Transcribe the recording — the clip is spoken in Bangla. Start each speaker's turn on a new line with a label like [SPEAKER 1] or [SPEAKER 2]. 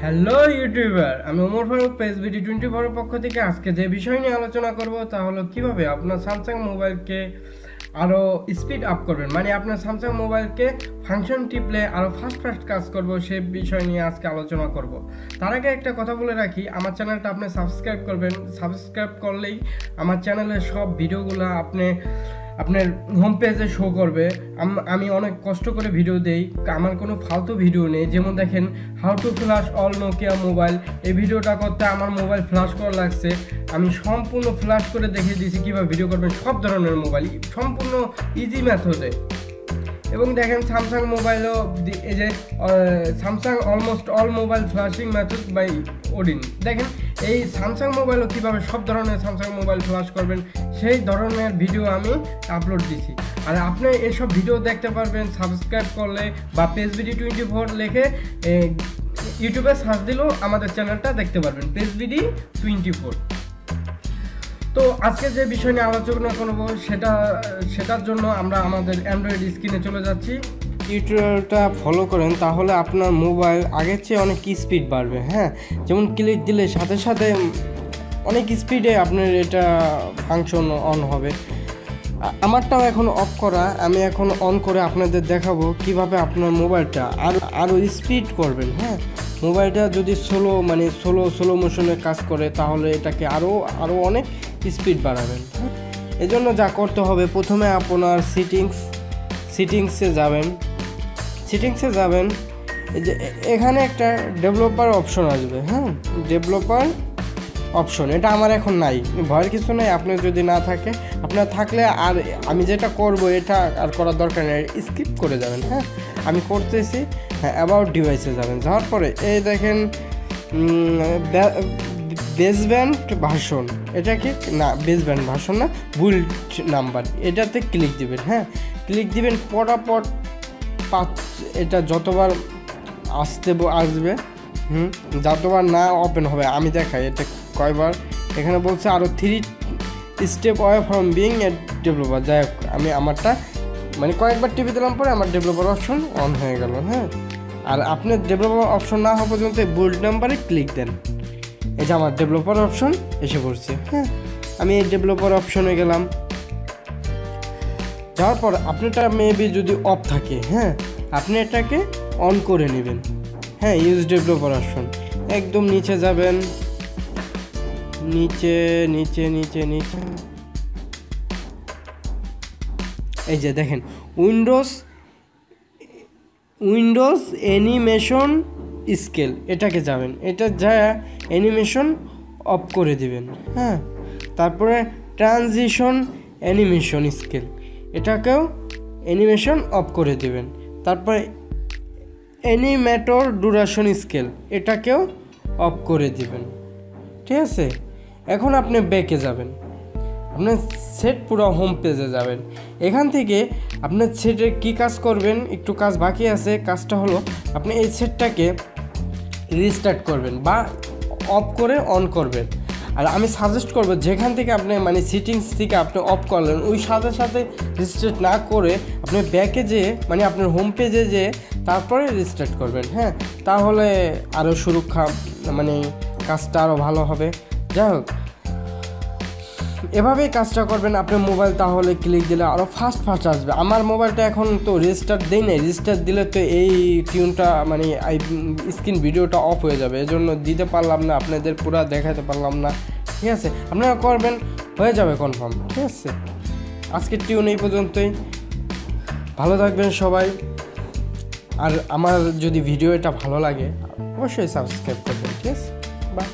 [SPEAKER 1] হ্যালো ইউটিউবার, আমি ওমর ফারুক পেজ বিডি 24 এর পক্ষ থেকে আজকে যে বিষয় নিয়ে আলোচনা করব তা হলো কিভাবে আপনার স্যামসাং মোবাইলকে আরও স্পিড আপ করবেন, মানে আপনার স্যামসাং মোবাইলকে ফাংশন টিপলে আরও ফাস্ট কাজ করব সেই বিষয় নিয়ে আজকে আলোচনা করব। তার আগে একটা কথা বলে রাখি, আমার চ্যানেলটা আপনি সাবস্ক্রাইব করবেন। সাবস্ক্রাইব করলেই আমার চ্যানেলের সব ভিডিওগুলো আপনার হোম পেজে শো করবে। আমি অনেক কষ্ট করে ভিডিও দেই, আমার কোনো ফালতু ভিডিও নেই। যেমন দেখেন, how to flash all Nokia mobile, এই ভিডিওটা করতে আমার মোবাইল ফ্ল্যাশ করা লাগছে। আমি সম্পূর্ণ ফ্ল্যাশ করে দেখিয়ে দিয়েছি কীভাবে ভিডিও করবেন সব ধরনের মোবাইল, সম্পূর্ণ ইজি মেথডে। এবং দেখেন স্যামসাং মোবাইলও এই যে Samsung almost all mobile flashing method by Odin. দেখেন এই স্যামসাং মোবাইলও কীভাবে সব ধরনের স্যামসাং মোবাইল ফ্ল্যাশ করবেন সেই ধরনের ভিডিও আমি আপলোড দিছি। আর আপনি এসব ভিডিও দেখতে পারবেন সাবস্ক্রাইব করলে বা পেজ বিডি 24 লিখে ইউটিউবে সার্চ দিলেও আমাদের চ্যানেলটা দেখতে পারবেন, পেজ বিডি 24। তো আজকে যে বিষয় নিয়ে আলোচনা করবো সেটার জন্য আমরা আমাদের অ্যান্ড্রয়েড স্ক্রিনে চলে যাচ্ছি। টিউটোরিয়ালটা ফলো করেন তাহলে আপনার মোবাইল আগের চেয়ে অনেক স্পিড বাড়বে। হ্যাঁ, যেমন ক্লিক দিলে সাথে সাথে অনেক স্পিডে আপনার এটা ফাংশন অন হবে। আমারটাও এখন অফ করা, আমি এখন অন করে আপনাদের দেখাবো কিভাবে আপনার মোবাইলটা আরও স্পিড করবেন। হ্যাঁ, মোবাইলটা যদি স্লো মোশনে কাজ করে তাহলে এটাকে আরও অনেক স্পিড বাড়াবেন। এজন্য যা করতে হবে, প্রথমে আপনার সিটিংসে যাবেন। এই যে এখানে একটা ডেভেলপার অপশন আসবে। হ্যাঁ, ডেভেলপার অপশন, এটা আমার এখন নাই, ভয়ের কিছু নেই। আপনার যদি না থাকে, আপনার থাকলে আর আমি যেটা করব এটা আর করার দরকার নেই, স্কিপ করে যাবেন। হ্যাঁ, আমি করতেছি। হ্যাঁ, অ্যাবাউট ডিভাইসে যাওয়ার পরে এই দেখেন বেসব্যান্ড ভার্সন, এটা কি না, বেসব্যান্ড ভার্সন না, বুল্ড নাম্বার, এটাতে ক্লিক দিবেন। হ্যাঁ, ক্লিক দিবেন, পটাপট এটা যতবার আসবে যতবার না ওপেন হবে আমি দেখাই এটা কয়বার। এখানে বলছে আরও 3 step away from being a developer. যাই হোক, আমি আমারটা কয়েকবার টিপে দিলাম, পরে আমার ডেভেলপার অপশন অন হয়ে গেল। হ্যাঁ, আর আপনার ডেভেলপার অপশন না হওয়া পর্যন্ত বুল্ড নাম্বারে ক্লিক দেন। এই যে আমার ডেভেলপার অপশন এসে পড়ছে। হ্যাঁ, আমি এই ডেভেলপার অপশনে গেলাম। যাওয়ার পর আপনারটা মেবি যদি অফ থাকে, হ্যাঁ, আপনি এটাকে অন করে নেবেন। হ্যাঁ, ইউজ ডেভেলপার অপশন, একদম নিচে যাবেন, নিচে এই যে দেখেন উইন্ডোজ অ্যানিমেশন স্কেল, এটাকে যাবেন, এটা যা অ্যানিমেশন অফ করে দিবেন। হ্যাঁ, তারপরে ট্রানজিশন অ্যানিমেশন স্কেল, এটাকেও অ্যানিমেশন অফ করে দিবেন। তারপরে অ্যানিমেটর ডুরেশন স্কেল, এটাকেও অফ করে দিবেন। ঠিক আছে, এখন আপনি ব্যাকে যাবেন, আপনার সেট পুরো হোম পেজে যাবেন। এখান থেকে আপনার সেটে কী কাজ করবেন, একটু কাজ বাকি আছে। কাজটা হলো আপনি এই সেটটাকে রিস্টার্ট করবেন বা অফ করে অন করবেন। আর আমি সাজেস্ট করবো যেখান থেকে আপনি সিটিংস থেকে আপনি অফ করলেন ওই সাথে রিস্টার্ট না করে আপনি ব্যাকে যেয়ে আপনার হোম পেজে যেয়ে তারপরে রিস্টার্ট করবেন। হ্যাঁ, তাহলে আরও সুরক্ষা কাজটা আরও ভালো হবে। যাই হোক, এভাবেই কাজটা করবেন আপনার মোবাইল, তাহলে ক্লিক দিলে আরও ফাস্ট আসবে। আমার মোবাইলটা এখন তো রেজিস্টার দেই নাই, রেজিস্টার দিলে তো এই টিউনটা স্ক্রিন ভিডিওটা অফ হয়ে যাবে, এজন্য দিতে পারলাম না, আপনাদের পুরো দেখাতে পারলাম না। ঠিক আছে, আপনারা করবেন, হয়ে যাবে কনফার্ম। ঠিক আছে, আজকের টিউন এই পর্যন্তই। ভালো থাকবেন সবাই, আর আমার যদি ভিডিওটা ভালো লাগে অবশ্যই সাবস্ক্রাইব করবেন। ঠিক আছে, বাই।